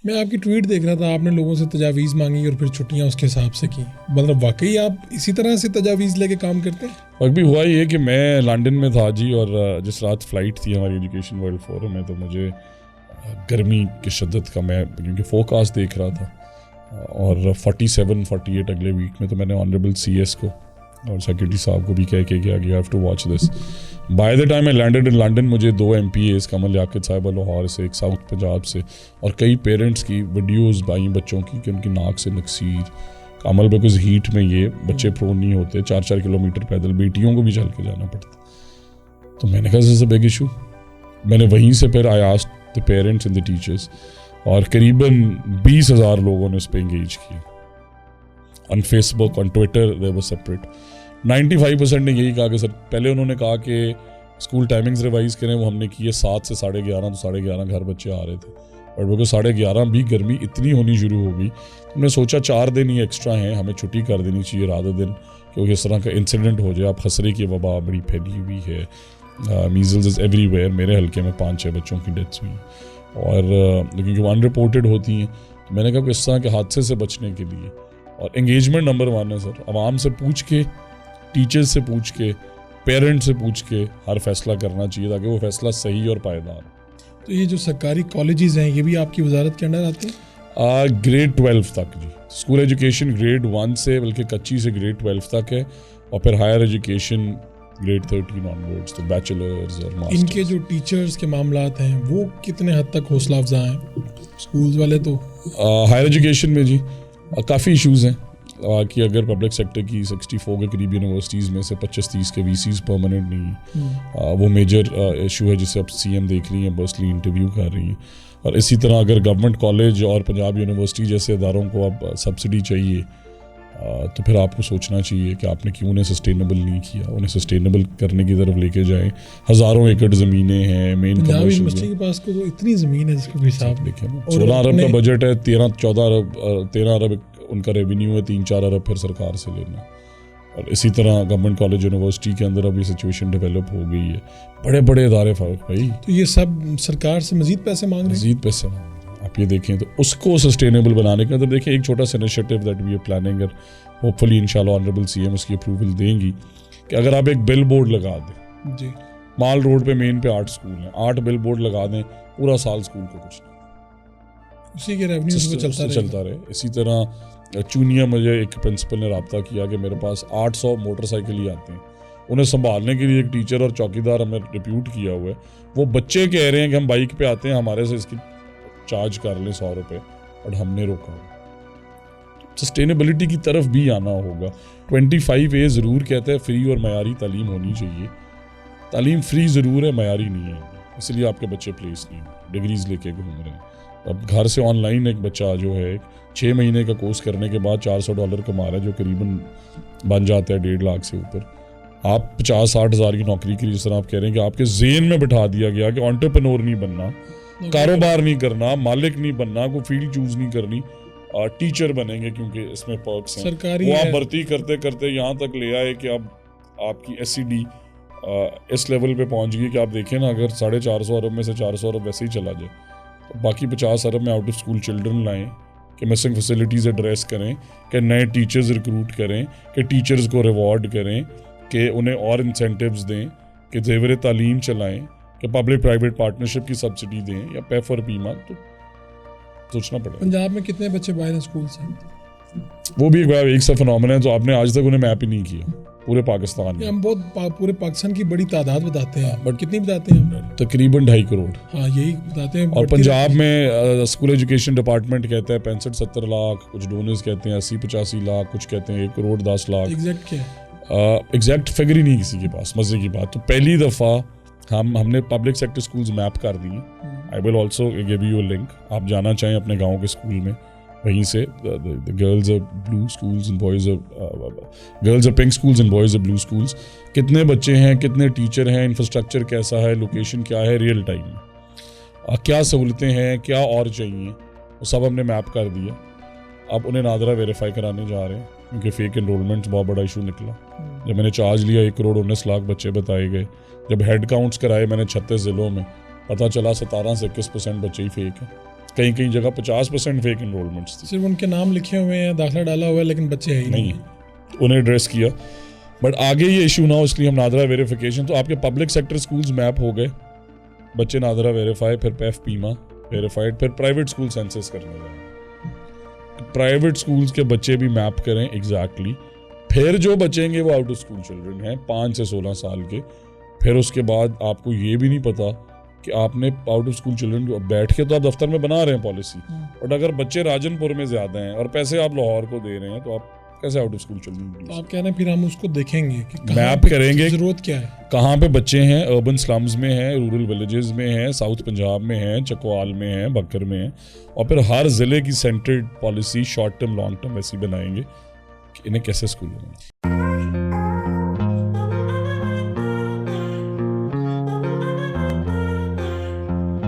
मैं आपकी ट्वीट देख रहा था, आपने लोगों से तजावीज़ मांगी और फिर छुट्टियां उसके हिसाब से की। मतलब वाकई आप इसी तरह से तजावीज़ लेके काम करते हैं? वक्त भी हुआ ये कि मैं लंदन में था जी, और जिस रात फ़्लाइट थी हमारी एजुकेशन वर्ल्ड फोरम में, तो मुझे गर्मी की शिद्दत का, मैं क्योंकि फोरकास्ट देख रहा था, और 47-48 अगले वीक में, तो मैंने ऑनरेबल CS को और सेक्रेटरी साहब को भी कह के गया कि you have to watch this. By the time I landed in London, मुझे 2 MPAs कमल याकित साहिबा लाहौर से, एक साउथ पंजाब से, और कई पेरेंट्स की वीडियोस आई बच्चों की कि उनकी नाक से नक्सीर, कमल बिकॉज हीट में ये बच्चे प्रोन नहीं होते, 4-4 किलोमीटर पैदल, बेटियों को भी चल के जाना पड़ता। तो मैंने कहा this is a big issue. मैंने वहीं से फिर I asked the parents and the teachers, और करीबन 20,000 लोगों ने उस पर इंगेज किया। On Facebook, on Twitter, they were separate. 95% ने यही कहा कि सर, पहले उन्होंने कहा कि स्कूल टाइमिंग्स रिवाइज करें, वो हमने किए 7 से 11:30, तो 11:30 घर बच्चे आ रहे थे, और बिल्कुल 11:30 भी गर्मी इतनी होनी शुरू हो गई। तो हमने सोचा 4 दिन ही एक्स्ट्रा हैं, हमें छुट्टी कर देनी चाहिए रात दिन, क्योंकि इस तरह का इंसिडेंट हो जाए। अब खसरे की वबा बड़ी फैली हुई है, मीजल्स इज़ एवरीवेयर। मेरे हल्के में 5-6 बच्चों की डेथ्स हुई, और क्योंकि वो अनरिपोर्टेड होती हैं। तो मैंने कहा कि इस तरह के हादसे से बचने के लिए, और एंगेजमेंट नंबर 1 है सर, आवाम से पूछ के, टीचर्स से पूछ के, पेरेंट्स से पूछ के हर फैसला करना चाहिए, ताकि वो फैसला सही और पायदार हो। तो ये जो सरकारी कॉलेजेस हैं, ये भी आपकी वजारत के अंडर आते हैं? ग्रेड 12 तक जी, स्कूल एजुकेशन ग्रेड 1 से, बल्कि कच्ची से ग्रेड 12 तक है, और फिर हायर एजुकेशन ग्रेड 13 ऑनवर्ड्स, तो बैचलर्स और मास्टर्स। इनके जो टीचर्स के मामलात हैं, वो कितने हद तक हौसला अफजा हैं? स्कूल्स वाले तो हायर एजुकेशन में जी काफ़ी इश्यूज़ हैं, कि अगर पब्लिक सेक्टर की 64 के करीब यूनिवर्सिटीज़ में से 25-30 के VCs परमानेंट नहीं, वो मेजर इशू है, जिसे अब CM देख रही हैं, बर्सली इंटरव्यू कर रही हैं। और इसी तरह अगर गवर्नमेंट कॉलेज और पंजाब यूनिवर्सिटी जैसे इदारों को अब सब्सिडी चाहिए, तो फिर आपको सोचना चाहिए कि आपने क्यों उन्हें सस्टेनेबल नहीं किया। उन्हें सस्टेनेबल करने की तरफ लेके जाएं। हज़ारों एकड़ ज़मीनें हैं, मेन पंजाब यूनिवर्सिटी के पास को तो इतनी ज़मीन है जिसका भी हिसाब देखें। 16 अरब का बजट है, 13 अरब उनका रेवेन्यू है, 3-4 अरब फिर सरकार से लेना। और इसी तरह गवर्नमेंट कॉलेज यूनिवर्सिटी के अंदर अब ये सिचुएशन डेवलप हो गई है। बड़े बड़े इदारे फारूक भाई, तो ये सब सरकार से मजीद पैसे मांग रहे हैं। मजीद पैसे मांग रहे हैं। आप ये देखें तो उसको सस्टेनेबल बनाने के अंदर देखिए, एक छोटा सा initiative that we are planning, और होपफुली इंशाल्लाह ऑनरेबल CM उसकी अप्रूवल देंगी, कि अगर आप एक बिल बोर्ड लगा दें जी, माल रोड पे मेन पे 8 स्कूल हैं, 8 बिल बोर्ड लगा दें, पूरा साल स्कूल को कुछ नहीं, उसी के रेवेन्यू से चलता रहे। इसी तरह चूनिया, मुझे एक प्रिंसिपल ने रब्ता किया कि मेरे पास 800 मोटरसाइकिल ही आते हैं, उन्हें संभालने के लिए एक टीचर और चौकीदार हमें डिप्यूट किया हुआ है। वो बच्चे कह रहे हैं कि हम बाइक पे आते हैं, हमारे से इसकी चार्ज कर लें 100 रुपये, और हमने रोका हुआ। सस्टेनेबिलिटी की तरफ भी आना होगा। 25A ज़रूर कहता है फ्री और मयारी तालीम होनी चाहिए। तालीम फ्री ज़रूर है, मयारी नहीं है, इसलिए आपके बच्चे प्लेस नहीं हैं, डिग्रीज लेके घूम रहे हैं। अब घर से ऑनलाइन एक बच्चा जो है 6 महीने का कोर्स करने के बाद $400 कमा रहा है, जो करीबन बन जाता है 1.5 लाख से ऊपर। आप 50-60 हज़ार की नौकरी के लिए, जिस तरह आप कह रहे हैं कि आपके ज़ेन में बिठा दिया गया कि एंटरप्रेन्योर नहीं बनना, कारोबार नहीं करना, मालिक नहीं बनना, कोई फील्ड चूज नहीं करनी, टीचर बनेंगे क्योंकि इसमें पर्क्स हैं। सरकारी वो आप भर्ती करते करते यहाँ तक ले आए कि अब आपकी SCD इस लेवल पे पहुँच गई कि आप देखें ना, अगर 450 अरब में से 400 अरब वैसे ही चला जाए, तो बाकी 50 अरब में आउट ऑफ स्कूल चिल्ड्रन लाएँ, कि मिसिंग फैसिलिटीज़ एड्रेस करें, कि नए टीचर्स रिक्रूट करें, कि टीचर्स को रिवॉर्ड करें, कि उन्हें और इंसेंटिव्स दें, कि ज़ेवर तालीम चलाएँ, कि पब्लिक प्राइवेट पार्टनरशिप की सब्सिडी दें, या पे फॉर पीमा। तो सोचना पड़ेगा। पंजाब में कितने बच्चे बाहर हैं स्कूल से? वो भी एक सा फिनोमेना है, तो आपने आज तक उन्हें मैप ही नहीं किया पूरे पाकिस्तान में। हम बहुत पूरे पाकिस्तान की बड़ी तादाद बताते हैं, बट कितनी बताते हैं? तकरीबन 2.5 करोड़। हाँ, यही बताते हैं। और पंजाब में स्कूल एजुकेशन डिपार्टमेंट कहता है 65-70 लाख, कुछ डोनर्स कहते हैं 80-85 लाख, कुछ कहते हैं 1 करोड़ 10 लाख। एग्जैक्ट क्या है? एग्जैक्ट फिगर ही नहीं किसी के पास। मजे की बात, तो पहली दफ़ा हमने पब्लिक सेक्टर स्कूल्स मैप कर दिए। I will also give you a link, आप जाना चाहें अपने गांव के स्कूल में, वहीं से girls are blue schools and boys girls are pink schools and boys are blue schools. कितने बच्चे हैं, कितने टीचर हैं, इंफ्रास्ट्रक्चर कैसा है, लोकेशन क्या है, रियल टाइम में क्या सहूलतें हैं, क्या और चाहिए, वो सब हमने मैप कर दिया। अब उन्हें नादरा वेरीफाई कराने जा रहे हैं, क्योंकि फेक एनरोलमेंट बहुत बड़ा इशू निकला। जब मैंने चार्ज लिया 1 करोड़ 19 लाख बच्चे बताए गए। जब हेड काउंट्स कराए मैंने 36 ज़िलों में, पता चला 17 से 21% बच्चे ही फेक हैं। कहीं कहीं जगह 50% फेक इनरोलमेंट्स थी। सिर्फ उनके नाम लिखे हुए हैं, दाखिला डाला हुआ है, लेकिन बच्चे है ही नहीं, उन्हें एड्रेस किया। बट आगे ये इशू ना हो इसलिए हम नादरा वेरिफिकेशन, तो आपके पब्लिक सेक्टर स्कूल्स मैप हो गए, बच्चे नादरा वेरीफाई, फिर पैफ पीमा वेरीफाइड, फिर प्राइवेट स्कूल सेंसस करने जाएंगे, प्राइवेट स्कूल्स के बच्चे भी मैप करें एग्जैक्टली। फिर जो बचेंगे वो आउट ऑफ स्कूल चिल्ड्रन हैं 5 से 16 साल के। फिर उसके बाद आपको ये भी नहीं पता कि आपने आउट ऑफ स्कूल चिल्ड्रन को बैठ के तो आप दफ्तर में बना रहे हैं पॉलिसी, बट अगर बच्चे राजनपुर में ज्यादा हैं और पैसे आप लाहौर को दे रहे हैं तो आप कैसे आउट ऑफ स्कूल चिल्ड्रन? आप कह रहे हैं फिर हम उसको देखेंगे कि मैप करेंगे जरूरत क्या है, कहाँ पे बच्चे हैं, अर्बन स्लम्स में हैं, रूरल विलेजेस में हैं, साउथ पंजाब में हैं, चकवाल में हैं, बकर में हैं, और फिर हर जिले की centred policy short term long term ऐसी बनाएंगे कि इन्हें कैसे स्कूल बनाएं।